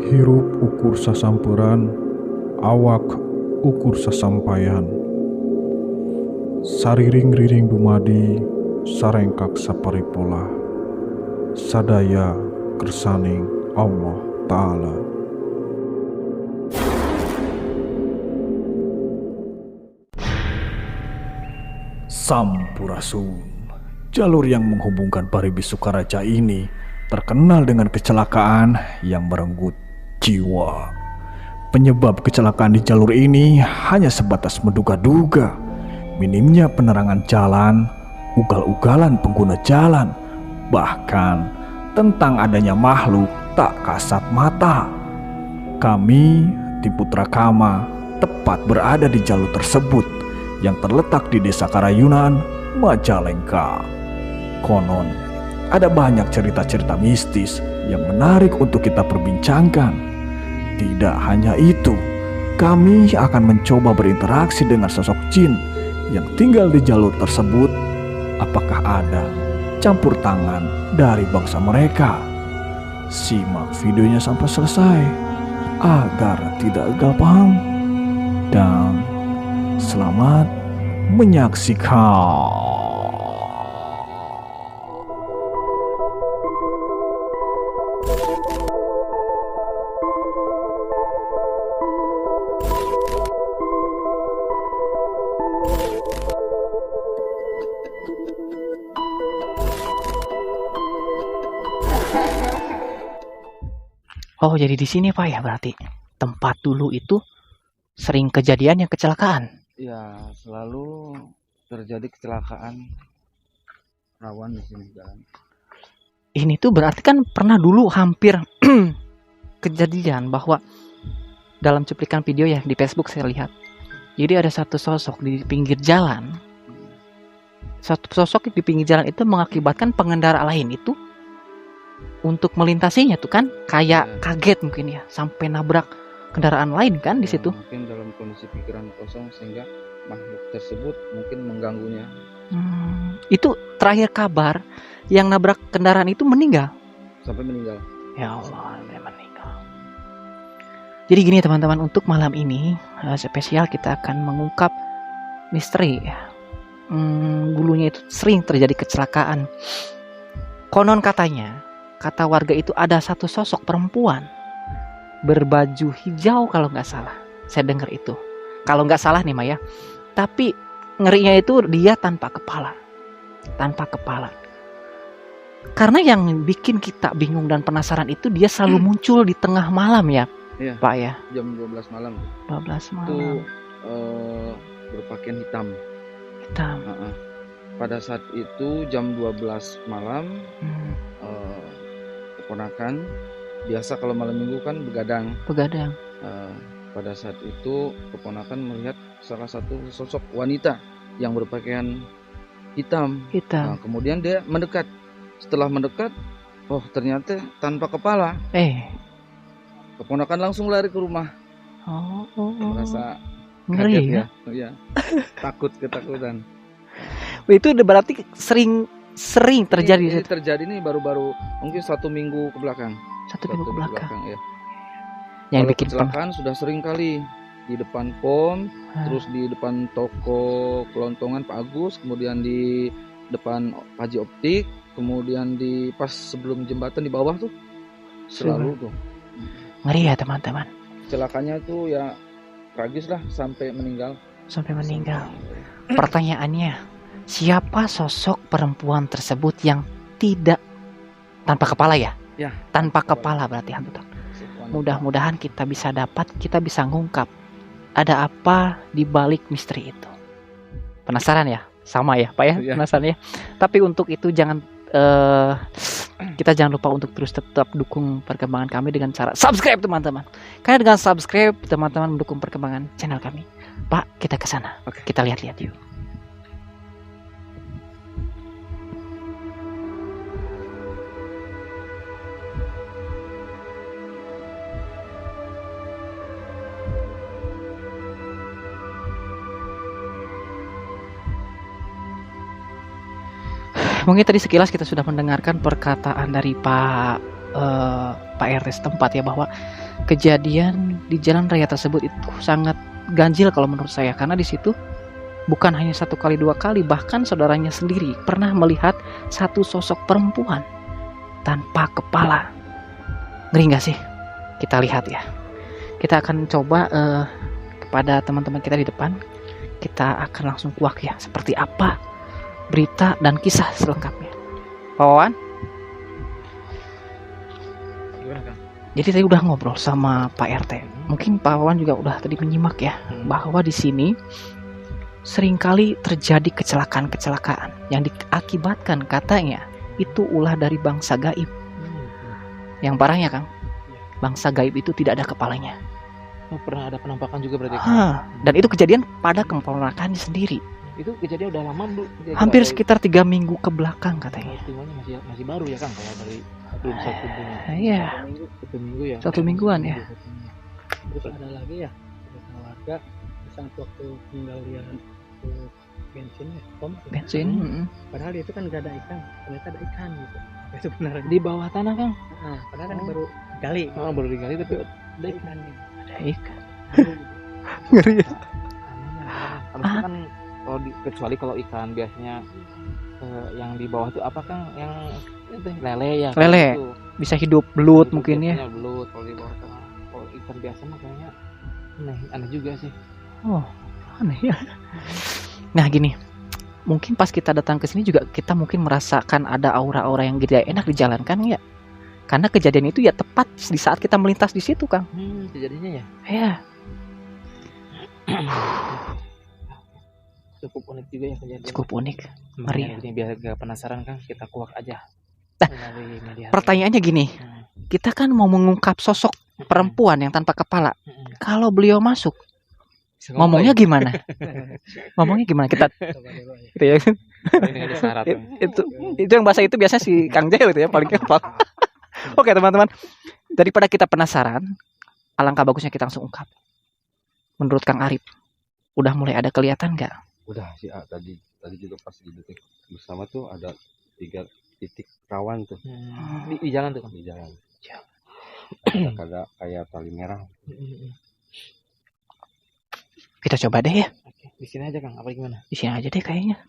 Hirup ukur sasampuran, awak ukur sasampaian. Sariring-riring dumadi, sarengkak saparipola. Sadaya kersaning Allah Ta'ala. Sampurasun. Jalur yang menghubungkan Paribis Sukaraja ini terkenal dengan kecelakaan yang merenggut jiwa. Penyebab kecelakaan di jalur ini hanya sebatas menduga-duga. Minimnya penerangan jalan, ugal-ugalan pengguna jalan, bahkan tentang adanya makhluk tak kasat mata. Kami, tim Putra Kama, tepat berada di jalur tersebut yang terletak di Desa Karayunan, Majalengka. Konon, ada banyak cerita-cerita mistis yang menarik untuk kita perbincangkan. Tidak hanya itu, kami akan mencoba berinteraksi dengan sosok jin yang tinggal di jalur tersebut. Apakah ada campur tangan dari bangsa mereka? Simak videonya sampai selesai agar tidak gagal paham. Dan selamat menyaksikan. Oh, jadi di sini Pak ya berarti tempat dulu itu sering kejadian yang kecelakaan. Ya, selalu terjadi kecelakaan rawan di sini jalan. Ini tuh berarti kan pernah dulu hampir kejadian bahwa dalam cuplikan video ya di Facebook saya lihat. Jadi ada satu sosok di pinggir jalan. Satu sosok di pinggir jalan itu mengakibatkan pengendara lain itu untuk melintasinya tuh kan kayak kaget mungkin ya sampai nabrak kendaraan lain kan di situ. Mungkin dalam kondisi pikiran kosong sehingga makhluk tersebut mungkin mengganggunya. Itu terakhir kabar yang nabrak kendaraan itu meninggal. Sampai meninggal. Ya Allah, dia meninggal. Jadi gini teman-teman, untuk malam ini spesial kita akan mengungkap misteri. Dulunya itu sering terjadi kecelakaan. Konon katanya, kata warga itu ada satu sosok perempuan berbaju hijau kalau nggak salah. Saya dengar itu. Kalau nggak salah nih Maya. Tapi ngerinya itu dia tanpa kepala. Tanpa kepala. Karena yang bikin kita bingung dan penasaran itu dia selalu muncul di tengah malam ya, Pak ya. Jam 12 malam. 12 malam. Itu berpakaian hitam. Hitam. Pada saat itu jam 12 malam keponakan biasa kalau malam minggu kan begadang. Pada saat itu keponakan melihat salah satu sosok wanita yang berpakaian hitam. Nah, kemudian dia mendekat. Setelah mendekat, oh ternyata tanpa kepala. Keponakan langsung lari ke rumah. Merasa ngeri kaget ya. Takut, ketakutan. Itu berarti sering terjadi. Ini terjadi nih baru-baru mungkin 1 minggu ke belakang. 1 minggu ke belakang ya. Yang kalau bikin kecelakaan sudah sering kali di depan POM, terus di depan toko kelontongan Pak Agus, kemudian di depan Haji Optik, kemudian di pas sebelum jembatan di bawah tuh selalu tuh. Ngeri ya teman-teman. Celakanya tuh ya tragis lah sampai meninggal. Pertanyaannya, siapa sosok perempuan tersebut yang tidak tanpa kepala ya? Ya. Tanpa kepala berarti betul. Mudah-mudahan kita bisa ngungkap ada apa di balik misteri itu. Penasaran ya? Sama ya, Pak ya? Penasaran ya? Tapi untuk itu kita jangan lupa untuk terus tetap dukung perkembangan kami dengan cara subscribe teman-teman. Karena dengan subscribe teman-teman mendukung perkembangan channel kami. Pak, kita ke sana. Kita lihat-lihat yuk. Mungkin tadi sekilas kita sudah mendengarkan perkataan dari Pak Pak RT setempat ya, bahwa kejadian di jalan raya tersebut itu sangat ganjil kalau menurut saya, karena di situ bukan hanya 1 kali 2 kali, bahkan saudaranya sendiri pernah melihat satu sosok perempuan tanpa kepala. Ngeri nggak sih? Kita lihat ya. Kita akan coba kepada teman-teman kita di depan, kita akan langsung kuak ya, seperti apa berita dan kisah selengkapnya. Pak Wawan? Gimana, Kang? Jadi tadi udah ngobrol sama Pak RT. Mungkin Pak Wawan juga udah tadi menyimak ya, bahwa di sini seringkali terjadi kecelakaan-kecelakaan yang diakibatkan katanya itu ulah dari bangsa gaib. Yang parahnya, Kang, bangsa gaib itu tidak ada kepalanya. Oh, pernah ada penampakan juga berarti? Dan itu kejadian pada keponakannya sendiri. Itu kejadian udah lama belum? Hampir sekitar 3 minggu ke belakang katanya. Timanya masih baru ya, Kang, kalau dari belum 1 bulan. Iya. 1 minggu ya. 1 mingguan ya. Terus ada lagi ya, ada warga saat waktu tinggal dia bensin ya, Bensin. padahal itu kan gak ada ikan, ternyata ada ikan gitu. Apa itu benar? Di bawah tanah, Kang. Nah, padahal kan baru gali. Oh, baru digali tapi Ada ikan gitu. Ada ikan. Ngeri ya. harusnya kan kalau kecuali kalau ikan biasanya yang di bawah itu apa, Kang? Yang itu lele ya. Lele. Itu. Bisa hidup belut mungkin ya. Biasanya belut kalau di bawah tanah. Kalau ikan biasa mah kayaknya aneh juga sih. Oh, aneh ya. Nah gini, mungkin pas kita datang ke sini juga kita mungkin merasakan ada aura-aura yang tidak enak dijalankan ya. Karena kejadian itu ya tepat di saat kita melintas di situ, Kang. Kejadiannya ya. Ya. Cukup unik juga ya kejadian. Cukup unik. Ngeri. Ngeri. Ini biar gak penasaran, Kang, kita kuak aja. Nah, melalui media. Pertanyaannya gini, kita kan mau mengungkap sosok perempuan yang tanpa kepala. Kalau beliau masuk, Bisa ngomongnya gimana? Ngomongnya gimana? Kita Coba dulu ya. gitu ya. ini ada syarat. Itu yang bahasa itu biasanya si Kang Jail itu ya paling hafal. Oke teman-teman, daripada kita penasaran, alangkah bagusnya kita langsung ungkap. Menurut Kang Arif, udah mulai ada kelihatan nggak? Udah sih, tadi juga pas di detik bersama tuh ada 3 titik rawan tuh Di jalan tuh, Kang. di jalan. Ada kayak tali merah. Kita coba deh ya. Oke, di sini aja, Kang. Apa gimana? Di sini aja deh kayaknya.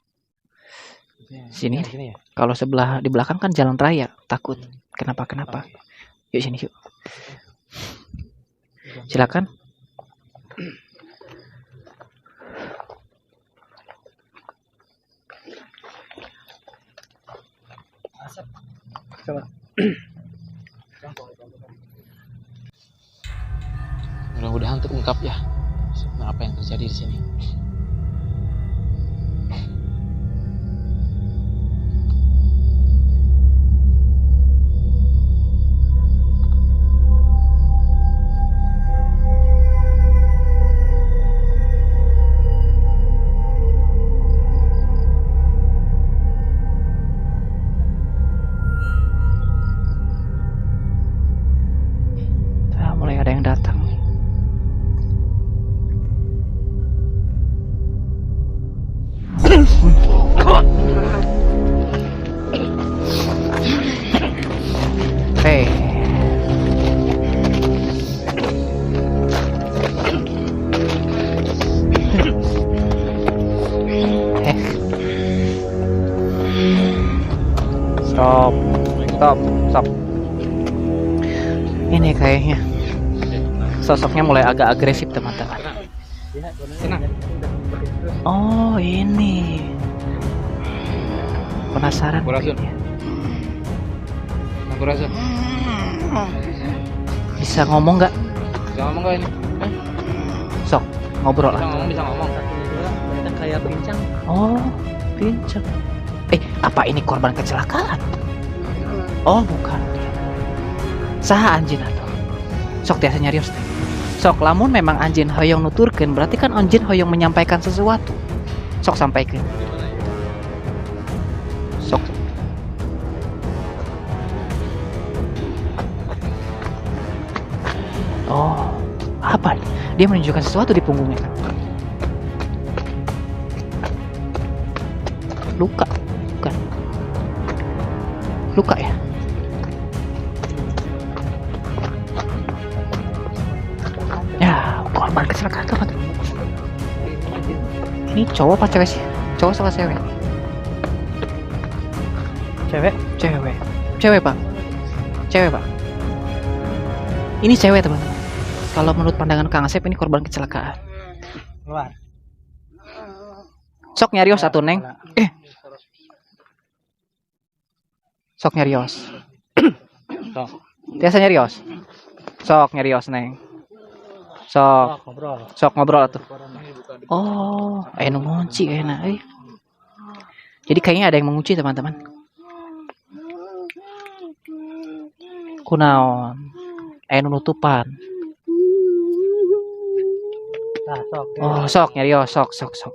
Sini. Di sini ya. Kalau sebelah di belakang kan jalan raya, takut kenapa? Oke. Yuk sini yuk. Silakan. Coba. Mudah-mudahan terungkap ya apa yang terjadi di sini. Mulai ada yang datang. Hei. Stop. Ini kayaknya sosoknya mulai agak agresif, teman-teman. Oh, ini. Penasaran Sampurasun. kayaknya. Sampurasun. Bisa ngomong nggak? Bisa ngomong nggak ini? Sok, ngobrol lah. Bisa ngomong. Ternyata kayak pincang. Oh, pincang. Apa ini korban kecelakaan? Oh, bukan. Saha anjin atuh. Sok tiasa nyarios teh. Sok lamun memang anjin hoyong nuturkeun, berarti kan anjin hoyong menyampaikan sesuatu. Sok sampaikan. Sok. Oh, apa? Dia menunjukkan sesuatu di punggungnya. Luka, bukan? Luka ya? kecelakaan tuh apa tuh? Ini cowok apa cewek sih? Cowok sama cewek? Cewek. Cewek pak. Ini cewek teman-teman. Kalau menurut pandangan Kang Asep ini korban kecelakaan. Keluar. Sok nyarios atuh neng. Sok nyarios. Sok. Biasa nyarios. Sok nyarios neng. Ngobrol. Sok ngobrol atuh. Oh, nu ngunci kayaknya. Jadi kayaknya ada yang mengunci teman-teman. Kunaon? Nu nutupan. Nah, sok. Oh, sok nyarios, sok.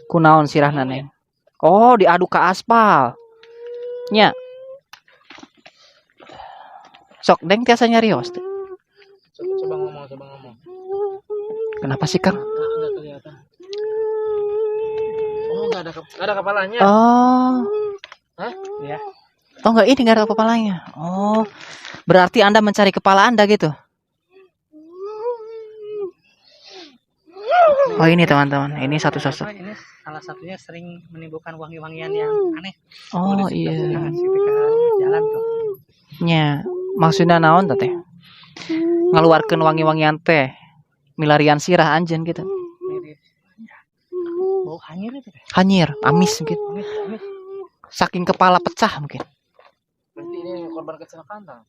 Kunaon sirahna neng? Oh, diadu ke aspal. Nya. Sok deng tiasa nyarios. Coba ngomong. Kenapa sih, Kang? Enggak kelihatan. Oh, enggak ada kepalanya. Oh. Hah? Iya. Oh, enggak, ini enggak ada kepalanya. Oh. Berarti Anda mencari kepala Anda gitu. Oh, ini teman-teman. Ini satu sosok. Ini salah satunya sering menimbulkan wangi-wangian yang aneh. Oh, iya. Ketika jalan tuh. Nya, maksudnya naon teh? Ngaluarkeun wangi-wangian teh. Milarian sirah anjeun gitu. Mirip. Bau hanyir itu. Hanyir, amis gitu. Amis. Saking kepala pecah mungkin. Berarti ini korban kecelakaan tak?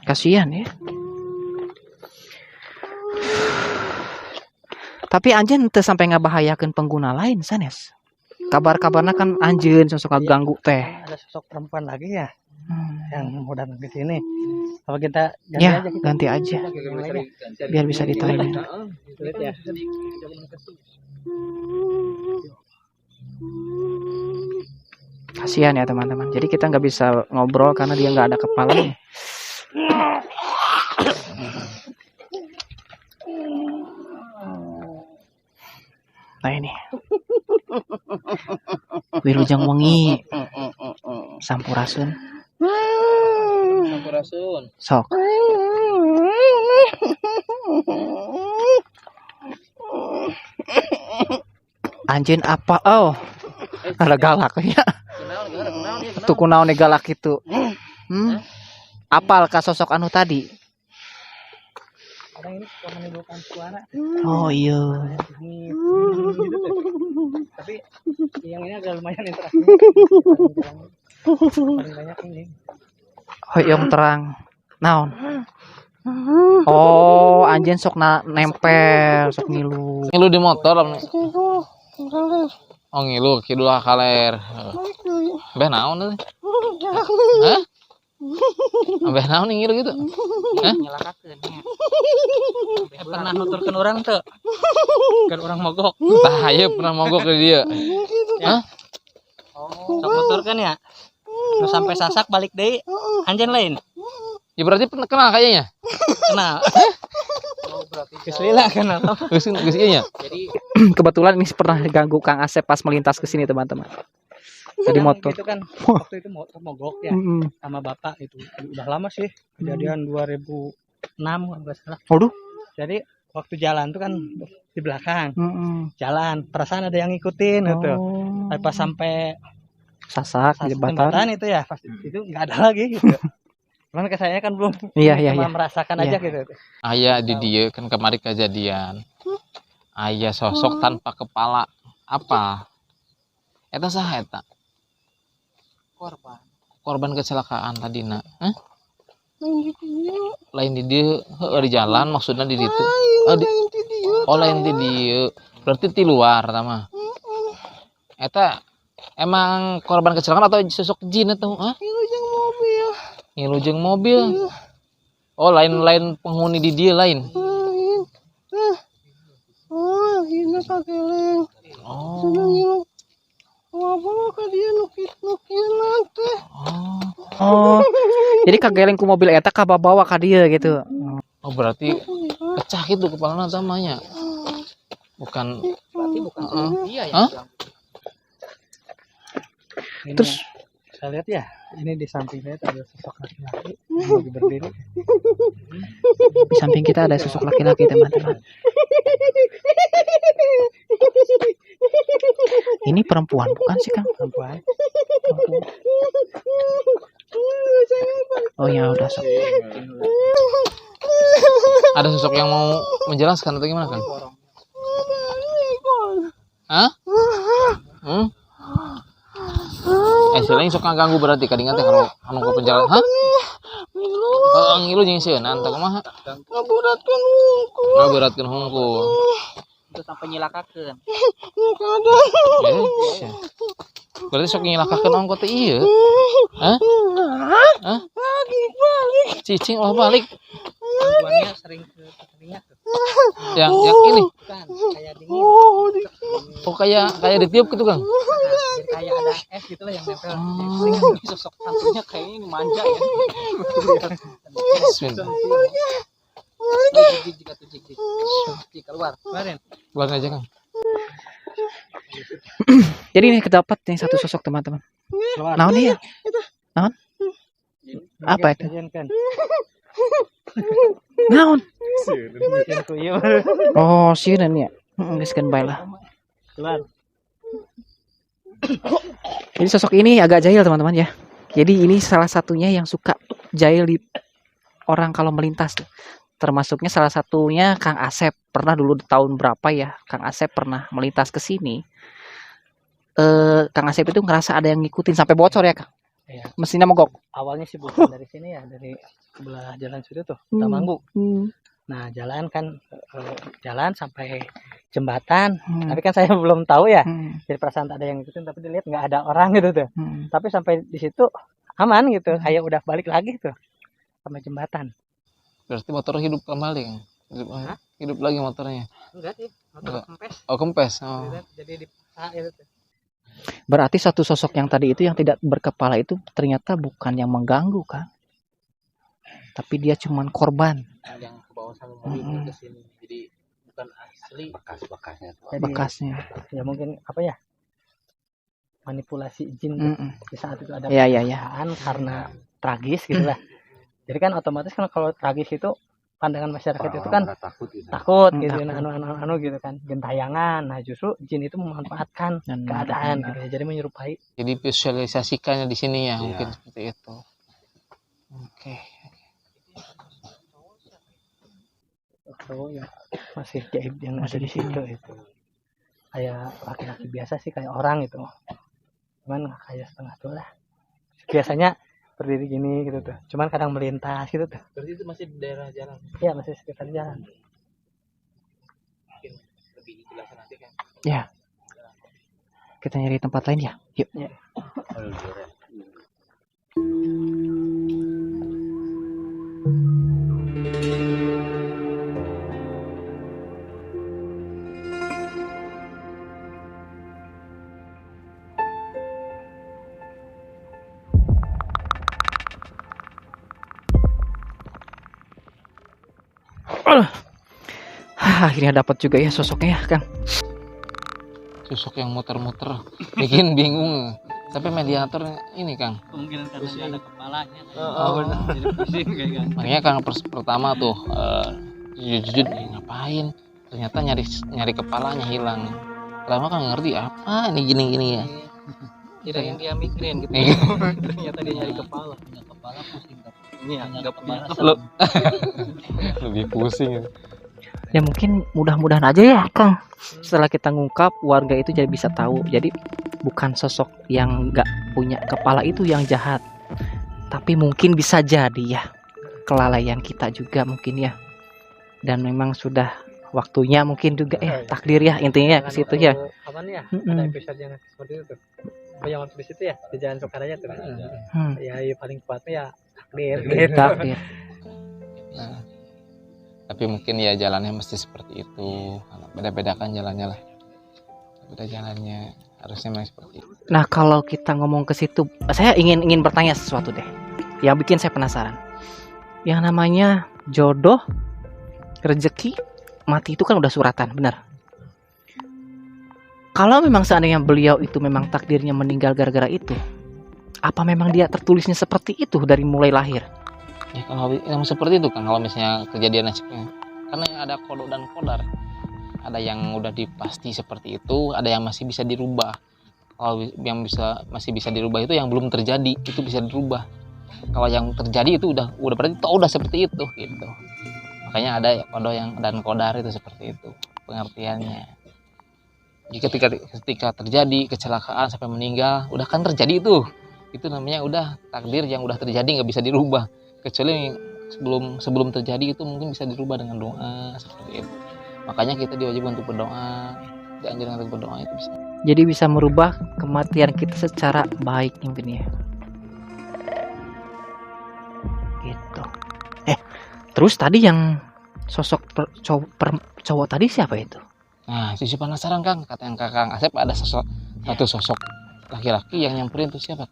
Kasihan ya. Tapi anjeun teu sampai ngabahayakeun pengguna lain sanes. Kabar-kabarna kan anjeun sosok ganggu teh. Ada sosok perempuan lagi ya yang mau datang ke sini. Apa kita ganti Ya, aja kita? ganti aja. Biar bisa ditanya. Sulit ya. Kasihan ya teman-teman. Jadi kita nggak bisa ngobrol karena dia nggak ada kepalanya. Nah ini. Wilujeng wengi. Sampurasun. Sok. Anjing apa? Oh. Ada galak ya. Tuh kunaon galak itu. Apal ka sosok anu tadi? Kadang ini suka menimbulkan suara. Oh iya. Gitu tuh. Tapi yang ini agak lumayan interaksi. Paling banyak ini. Hoyong terang. Naon? Oh, anjeun sok nempel, sok ngilu. Ngilu di motor. Oh ngilu, kidul kaler. Beh naon teh? Hah? Beh naon ngilu gitu? Hah? Nyelakakeun nya. Pernah nuturkeun orang teu? Kan orang mogok. Bahaya pernah mogok ke dia. Hah? Sok nuturkeun ya. Nu sampai sasak balik deui. Anjeun lain. Ya berarti pernah kenal kayaknya. Kenal. Geus lila kenal. Geus ieu nya. Jadi kebetulan ini pernah diganggu Kang Asep pas melintas ke sini teman-teman. Jadi motor. Itu kan waktu itu motor mogok ya sama bapak itu. Udah lama sih. Kejadian 2006 kalau nggak salah. Waduh. Jadi waktu jalan tuh kan di belakang. Jalan, perasaan ada yang ngikutin gitu. Tapi pas sampai Sasak di jembatan. itu ya, pas itu nggak ada lagi gitu. Cuman ke saya kan belum. Iya. Merasakan aja gitu. Aya di dia kan kemarin kejadian. Aya sosok tanpa kepala. Apa? Eta saha eta? Korban kecelakaan tadina. Hah? Lain di dia, di jalan maksudnya di ditu. Lain di dia. Berarti di luar tama. Eta emang korban kecelakaan atau sosok jin itu? Hah? Ngilujeng mobil. Oh, lain penghuni di dia lain. Oh. Jadi kageleng ku mobil eta kabawa ka dieu gitu. Oh, berarti pecah gitu kepalanya tamanya. Berarti bukan dia ya. Hah? Terus Saya lihat ya, ini di samping saya ada sosok laki-laki lagi berdiri. Di samping kita ada sosok laki-laki teman-teman. Ini perempuan bukan sih Kang? Perempuan. Oh ya udah sok. Ada sosok yang mau menjelaskan atau gimana Kang? Hah? Selain sok ganggu berarti kadang teh kalau anu ke penjara. Hah? Ngilu jeung sieun anta kumaha? Ngaberatkeun hungkul. Itu sampai nyilakakeun. Berarti sok nyilakakeun ongko teh ieu. Hah? Hah? Cicing ulah balik. Perempuannya sering ke telinga tuh. Yang ini. Bukan, kayak dingin. Oh kayak ditiup gitu Kang. Kayak ada es gitu lah yang nempel. Ini sosok hantunya kayaknya ini manja ya. Jika keluar, keluarin. Keluar aja Kang. Jadi ini kedapat nih satu sosok teman-teman. Naon dia? Naon? Apa itu? Naon? Oh, sieun ya. Geus kan bae lah. Keluar. Jadi sosok ini agak jahil teman-teman ya. Jadi ini salah satunya yang suka jahil di orang kalau melintas. Termasuknya salah satunya Kang Asep. Pernah dulu tahun berapa ya, Kang Asep pernah melintas ke sini. Kang Asep itu ngerasa ada yang ngikutin sampai bocor ya Kang. Iya. Mesinnya mogok. Awalnya sih bukan dari sini ya, dari sebelah jalan situ tuh, Tamanggu. Nah, jalan kan jalan sampai jembatan. Tapi kan saya belum tahu ya. Jadi perasaan ada yang ngikutin, tapi dilihat nggak ada orang gitu tuh. Tapi sampai di situ aman gitu. Kayak udah balik lagi tuh sampai jembatan. Berarti motor hidup kembali Kang. Hidup lagi motornya. Enggak sih, motor kempes. Oh kempes. Oh. Jadi di itu tuh. Berarti satu sosok yang tadi itu yang tidak berkepala itu ternyata bukan yang mengganggu Kang. Tapi dia cuman korban. Yang ke bawah sama mobil ke sini. Jadi bukan asli. Bekas-bekasnya tuh. Jadi, Bekasnya. Ya mungkin apa ya? Manipulasi jin di saat itu ada Ya. perbedaan karena tragis gitu lah. Jadi kan otomatis kan kalau tragis itu pandangan masyarakat itu kan takut gitu. takut gitu, anu gitu kan, gentayangan. Nah justru jin itu memanfaatkan keadaan gitu ya, jadi menyerupai. Jadi visualisasikannya di sini ya, mungkin seperti itu. Oke. Oh ya, masih gaib yang ada di situ itu. Kayak laki-laki biasa sih, kayak orang itu. Cuman kayak setengah tuh lah. Biasanya berdiri gini gitu tuh. Cuman kadang melintas gitu tuh. Berarti itu masih di daerah jalan. Iya, masih sekitar jalan. Mungkin lebih jelas nanti kan. Ya. Kita nyari tempat lain ya. Yuk. Ya. Akhirnya dapat juga ya sosoknya ya Kang. Sosok yang muter-muter bikin bingung. Tapi mediator ini Kang. Kemungkinan karena dia ada kepalanya. Benar. Jadi pusing kayak kan. Makanya Kang pertama tuh jujur ngapain? Ternyata nyari kepalanya hilang. Lama kan ngerti apa ini gini ya. Tidak yang dia mikirin gitu. Ternyata dia nyari kepala. Punya kepala pusing. Ini enggak punya kepala. Lebih pusing. Ya mungkin mudah-mudahan aja ya Kang. Setelah kita ngungkap, warga itu jadi bisa tahu. Jadi bukan sosok yang nggak punya kepala itu yang jahat. Tapi mungkin bisa jadi ya kelalaian kita juga mungkin ya. Dan memang sudah waktunya mungkin juga ya takdir ya intinya ke situ ya. Apa nih ya? Ada episode yang seperti itu tuh. Yang waktu di situ ya di Jalan Sukaraya tuh. Ya paling kuatnya ya takdir. Takdir. Nah, tapi mungkin ya jalannya mesti seperti itu. Beda-beda kan jalannya lah. Beda jalannya harusnya memang seperti itu. Nah kalau kita ngomong ke situ, saya ingin bertanya sesuatu deh. Yang bikin saya penasaran. Yang namanya jodoh, rezeki, mati itu kan udah suratan, benar? Kalau memang seandainya beliau itu memang takdirnya meninggal gara-gara itu, Apa memang dia tertulisnya seperti itu dari mulai lahir? Ya kalau yang seperti itu kan kalau misalnya kejadian nasibnya. Karena ada kodok dan kodar. Ada yang udah dipasti seperti itu, ada yang masih bisa dirubah. Kalau yang masih bisa dirubah itu yang belum terjadi, itu bisa dirubah. Kalau yang terjadi itu udah berarti udah seperti itu gitu. Makanya ada kodok yang dan kodar itu seperti itu pengertiannya. Jadi ketika terjadi kecelakaan sampai meninggal, udah kan terjadi itu. Itu namanya udah takdir yang udah terjadi, nggak bisa dirubah. Kecuali sebelum terjadi itu mungkin bisa dirubah dengan doa seperti itu. Makanya kita diwajibkan untuk berdoa, dianjurkan untuk berdoa itu bisa. Jadi bisa merubah kematian kita secara baik mungkin ya. Gitu. Terus tadi yang sosok cowok tadi siapa itu? Nah, sisi penasaran Kang, kata yang Kakang Asep ada satu sosok laki-laki yang nyamperin itu siapa?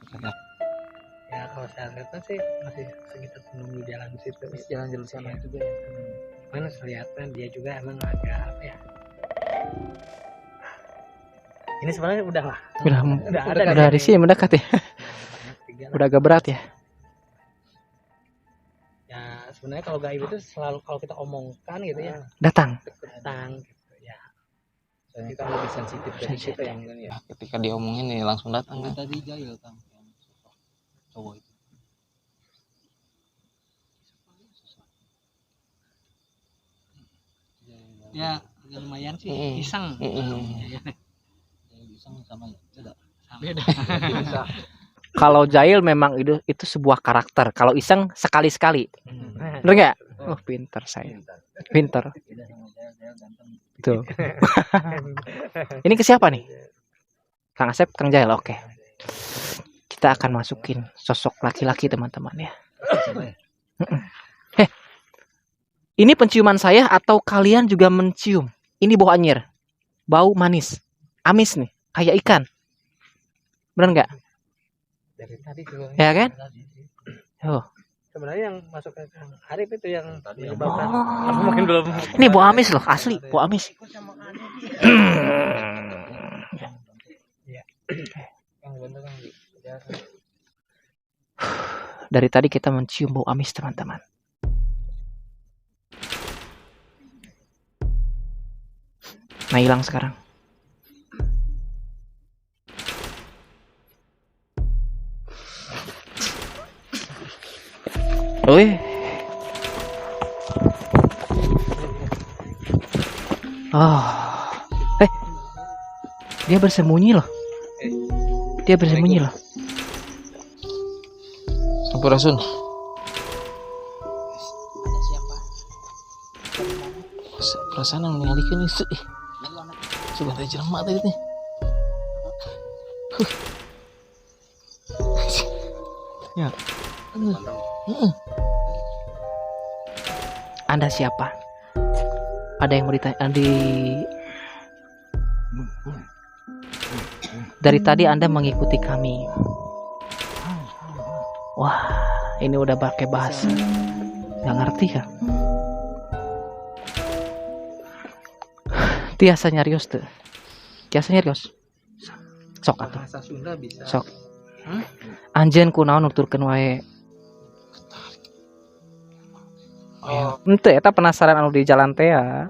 Ya kalau saya lihat sih masih sekitar menunggu jalan di situ. Jalan-jalan sana juga ya. Mana kelihatan dia juga emang agak apa ya? Ini sebenarnya udah lah. Udah di sini mendekat ya. Udah agak berat ya. Ya sebenarnya kalau gaib itu selalu kalau kita omongkan gitu ya. Datang. Gitu ya. Kita lebih sensitif dari kita yang kan ya. Ketika diomongin nih langsung datang kan. Tadi Jail Kang yang cowok itu. Ya agak lumayan sih iseng. Iseng sama beda. Beda. Kalau Jail memang itu sebuah karakter. Kalau iseng sekali-sekali. Bener nggak? Oh pinter saya. Pinter. Tuh. Ini ke siapa nih? Kang Asep, Kang Jail. Oke. Kita akan masukin sosok laki-laki teman-teman ya. Ini penciuman saya atau kalian juga mencium? Ini bau anyir. Bau manis. Amis nih. Kayak ikan. Bener nggak? Dari tadi juga. Ya kan? Oh. Sebenarnya yang masuk ke Kang Arif itu yang menyebabkan apa mungkin belum. Ini bau amis loh, asli bau amis. Dari tadi kita mencium bau amis teman-teman. Nah hilang sekarang. Wih. Oh. Dia bersembunyi loh. Dia bersembunyi loh. Sampurasun. Ada siapa? Perasaan yang mengalihkan itu. Sudah ada jelema tadi nih. Ya. Anda siapa? Ada yang mau ditanya dari tadi Anda mengikuti kami. Wah, ini udah pakai bahasa. Nggak ngerti ya? Tiasa nyarios tuh. Tiasa nyarios. Sok atuh. Bahasa Sunda bisa. Sok. Anjeun kunaon nuturkeun wae. Ente eta penasaran anu di jalan teh ya.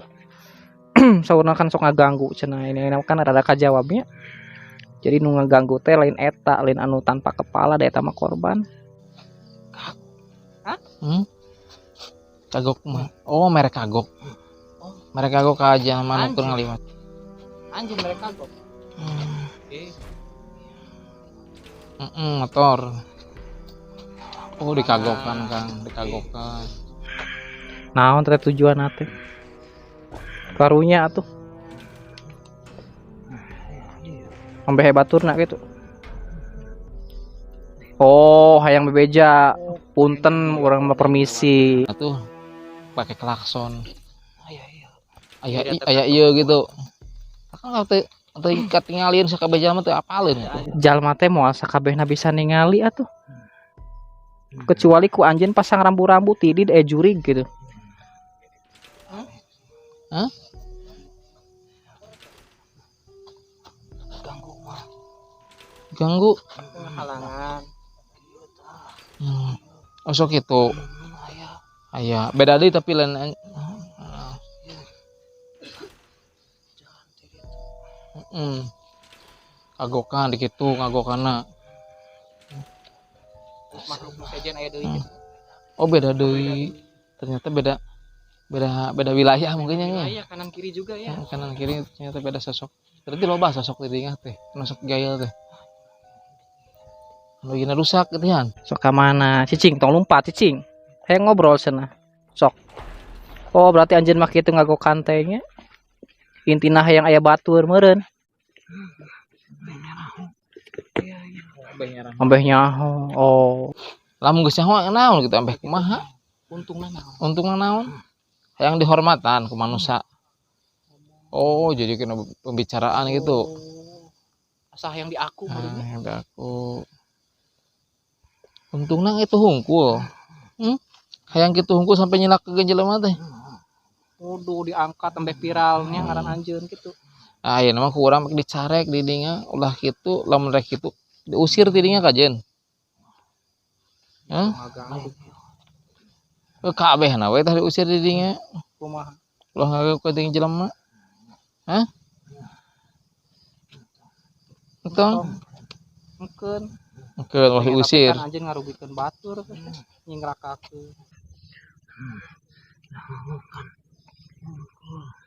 Saurna kan sok ngaganggu cenah ini kan rada kajawabnya. Jadi nu ngaganggu teh lain eta, lain anu tanpa kepala da eta mah korban. Kagok mah. Oh, merek kagok. Merek kagok aja mana tur ngaliwat. Anjing mereka kok. Motor. Oh, dikagokan Kang, dikagokan. Naon teh tujuan teh? Karunya atuh. Sampai hebaturna gitu. Oh, hayang bebeja. Punten urang mah permisi. Atuh pakai klakson. Aya iya gitu. Akang teh ikat tingalieun sakabeh jalma teh apaleun atuh. Jalma teh moal sakabehna bisa ningali atuh. Kecuali ku anjeun pasang rambu-rambu tidid jurig gitu. Hah? Ganggu. Halangan. Osok itu aya beda deui tapi lain ngagokan di kitu ngagokana makhluk sejen aya deui gitu. oh beda deui ternyata beda wilayah mungkin nya Wilayah kanan kiri juga ya. kanan kiri ternyata beda sosok berarti loba sosok di dinya teh sosok gail teh begini rusak gitu kan Sok ka mana? Cicing, tong lumpat cicing. Hayang ngobrol cenah. Sok. Oh, berarti anjeun mah kitu ngagokan teh nya. Intina hayang aya batur meureun. Ambeh nyaho. Oh, lamun geus nyaho naon gitu ambeh kumaha untungna naon? yang dihormatan ku manusia oh jadi kena pembicaraan gitu Asah yang diaku meureun. yang aku untungna itu hungkul hayang kitu hungkul sampai nyelak ke jelema teh Kudu diangkat sampai viralnya ngaran anjeun gitu. ah ieu mah ku urang make dicarek di dinya ulah kitu lamun rek kitu diusir ti dinya kajen kabehna we tah diusir di dinya Kumaha? ulah ngageup ka ting jelema entong Mungkin mungkin ulah diusir kan anjeun ngarugikeun batur nyingrakakeun.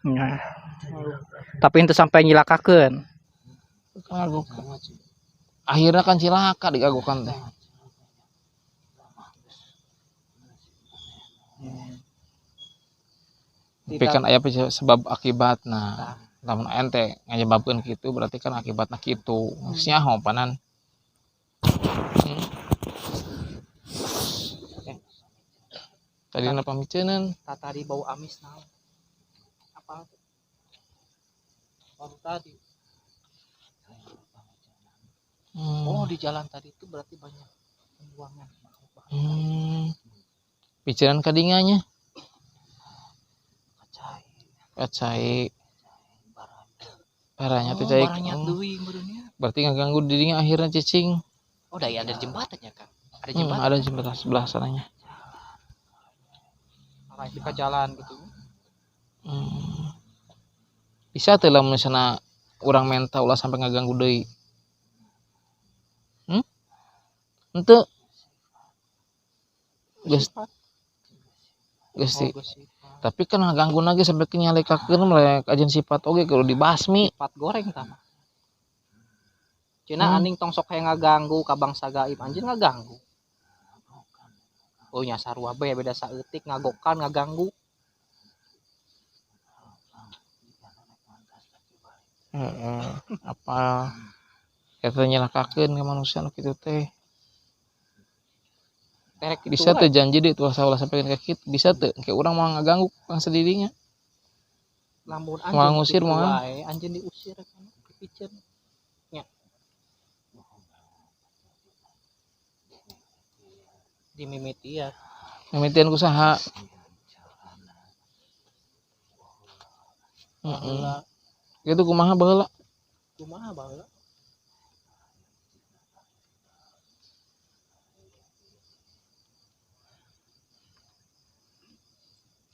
Nah. Tapi itu sampai nyilakakeun. akhirnya kan cilaka digagokan teh tapi kan aya sebab akibat nah lamun ente nganyebabkeun kitu berarti kan akibatna kitu nyaho panan tadi na pamiceunan Tadi bau amis naon? Apa? Baru tadi. Oh, di jalan tadi itu berarti banyak pembuangan. pikiran kadinganya kacai baranya teh cai berarti ngaganggu dirinya akhirnya cicing Oh, ada jembatannya kan? Ada ada jembatan sebelah sananya di jalan gitu. bisa tuh lah misalnya orang mental ulah sampai ngaganggu deui ente geus tapi kan ngaganggu lagi sampai nyalekakeun melek ajen sifat oge kalau dibasmi Sifat goreng tah. Cina aning tong sok hayang ngaganggu ka bangsa gaib anjeun ngaganggu. Oh nya sarua bae beda saeutik ngagokan ngaganggu. Apa eta nyelakakeun ka manusia nu kitu teh bisa teh janji deh tuh ulah sampai ka kitu bisa teh kayak urang mau ngaganggu kang sadirinya lamun mau ngusir mau anjeun diusir kan piceun nya dimimiti ya mimitian kusaha gitu kumaha baheula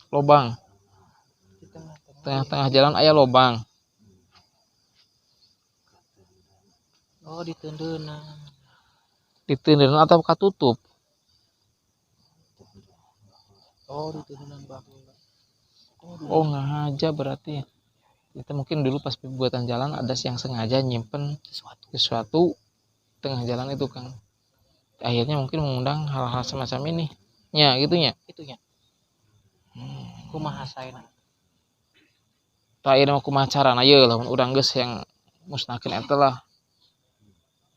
lobang tengah-tengah jalan aya lobang oh ditendeunan atau katutup oh ditendeunan baheula oh ngaja berarti kita mungkin dulu pas pembuatan jalan ada yang sengaja nyimpen sesuatu tengah jalan itu Kang akhirnya mungkin mengundang hal-hal semacam ini nya gitunya kumaha saena tah ieu mah kumaha carana ye lamun urang geus yang musnahkeun eta lah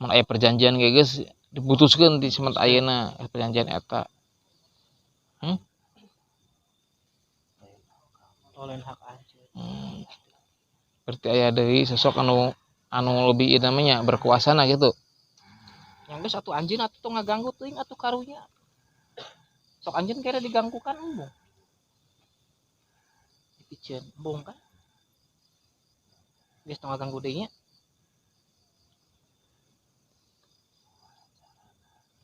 mun aya perjanjian ge geus diputuskeun di semet ayeuna perjanjian eta lain hak anjeun berarti aya deui sosok anu lebih namanya berkuasa nah gitu yang geus atuh anjeun atuh tong ngaganggu teuing atuh karunya sok anjeun kere diganggu kan embung dipikeun embung kan geus tong ngaganggu deui nya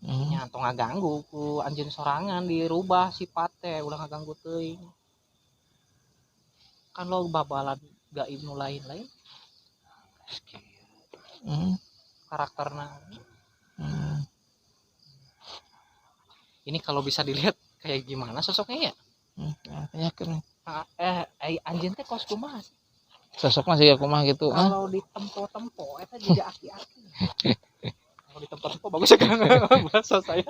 Nyantong ngaganggu ku anjeun sorangan dirubah sifatnya ulah ngaganggu teuing. Kan lo babalan gaib nu lain-lain karakterna. Ini kalau bisa dilihat kayak gimana sosoknya ya? Yakin. Anjeun teh kos kumaha sih? Sosoknya sih aku mah gitu. Kalau di tempo-tempo eta juga aki-aki. Kalau di tempo-tempo bagus ya kan bahasa saya.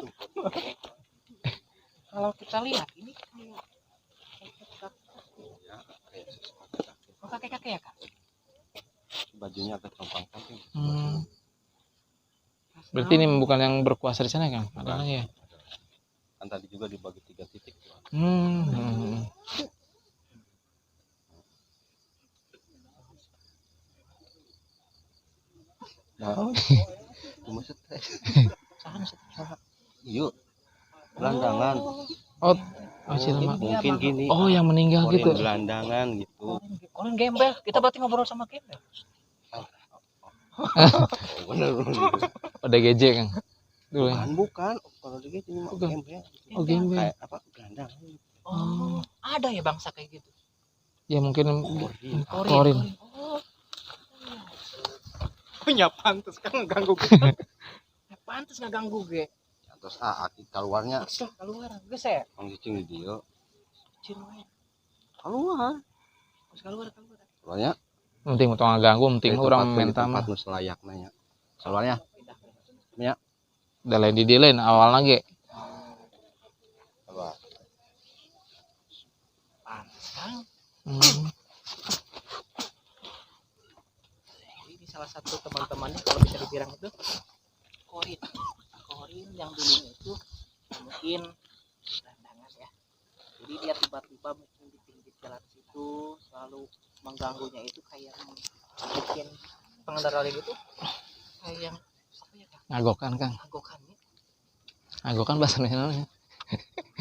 Kalau kita lihat ini kayak kakek-kakek ya kak? Bajunya agak compang-camping. Berarti ini bukan yang berkuasa di sana kan? Ada lagi ya? Kan tadi juga dibagi 3 titik. Nah, cuma stres. Yuk, gelandangan. Oh, masih lama. Mungkin gini. Oh, yang meninggal Korin gitu. gelandangan gitu. Korin gembel, kita berarti ngobrol sama gembel. Bener. Ada GJ kan? Dulu ya. Bukan. Kalau di gitu mah gembel. Oh, gembel. Kayak apa? Gelandangan. Oh, ada ya bangsa kayak gitu. Ya mungkin Korin. Oh, ya pantes kan ngeganggu gue. Ya pantes ngeganggu gue. Terus aki keluarnya. Keluar, geus ya. Mang cicing di dieu. Cin we. Keluar. Keluar. Keluarnya. penting utang ngaganggu, penting orang minta mah. Tempat nu selayakna nya. Keluarnya. Ya. Da lain di lain awal lagi. Keluar. Pantes kan. Ini salah satu teman-temannya kalau bisa dibilang itu Korin yang dulunya itu mungkin gelandangan ya. Jadi dia tiba-tiba mungkin di pinggir jalan situ selalu mengganggunya itu kayak bikin pengendara lain itu kayak apa ya Kang? Ngagokan Kang. Ngagokan bahasa Indonesia.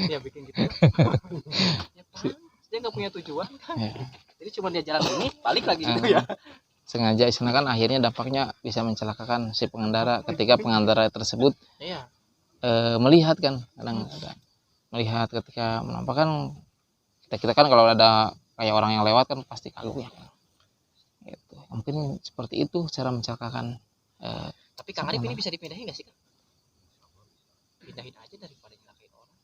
Dia bikin gitu. Ya dia nggak punya tujuan kan. Ya. Jadi cuma dia jalan ini balik lagi gitu ya. Sengaja istilahnya kan akhirnya dampaknya bisa mencelakakan si pengendara ketika pengendara tersebut melihat kan kadang-kadang melihat ketika menampakkan kita kan kalau ada kayak orang yang lewat kan pasti kagum ya gitu. Mungkin seperti itu cara mencelakakan. Tapi Kang Arif ini bisa dipindahin nggak sih Kang? Pindahin aja daripada nyelakain orang.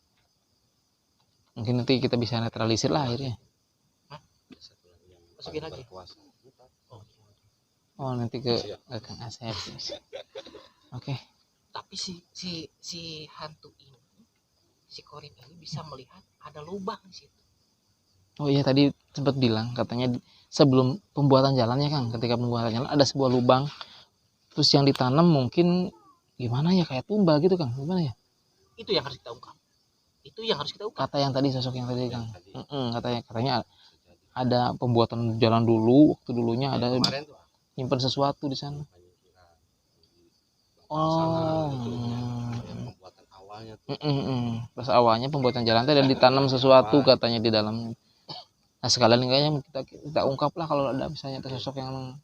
Mungkin nanti kita bisa netralisir lah akhirnya. Masukin lagi. Oh nanti ke Kang Asep. Oke. Tapi si hantu ini, si Korin ini bisa melihat ada lubang di situ. Oh iya tadi sempat bilang katanya sebelum pembuatan jalannya Kang, ketika pembuatan jalan ada sebuah lubang, terus yang ditanam mungkin gimana ya kayak tumba gitu Kang, gimana ya? Itu yang harus kita ungkap. Kata yang tadi sosok yang tadi Kang. Katanya ada pembuatan jalan dulu, waktu dulunya ada nyimpan sesuatu di sana. Oh. Pembuatan awalnya. Pas awalnya pembuatan jalan tadi ditanam sesuatu katanya di dalam. Nah sekalian kayaknya kita ungkap lah kalau ada misalnya ada sosok yang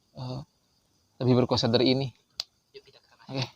lebih berkuasa dari ini. Yuk kita ke sana. Oke.